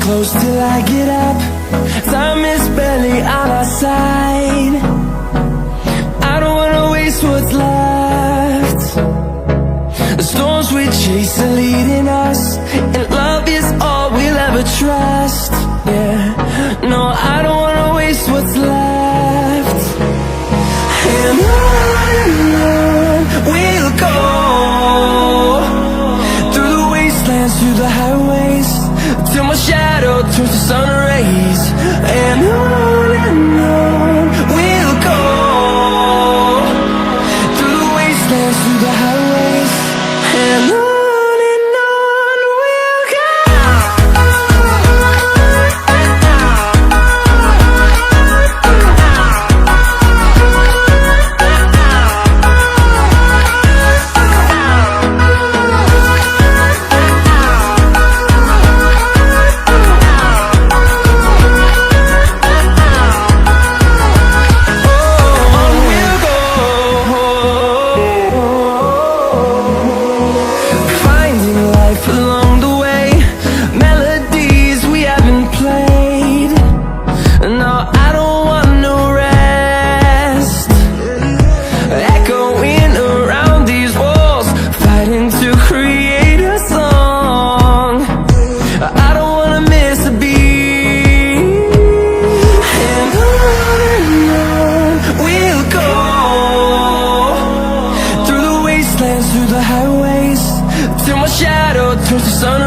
close till I get up. Time is barely on our side. I don't wanna waste what's left. The storms we chase are leading us, and love is all we'll ever trust. Yeah, no, I don't wanna waste what's left. And on we'll go, through the wastelands, through the highways, till my shadow turns to sun rays. And on we'll go, through the wastelands, through the highways, and on we'll go. Through the highways, till my shadow turns to sun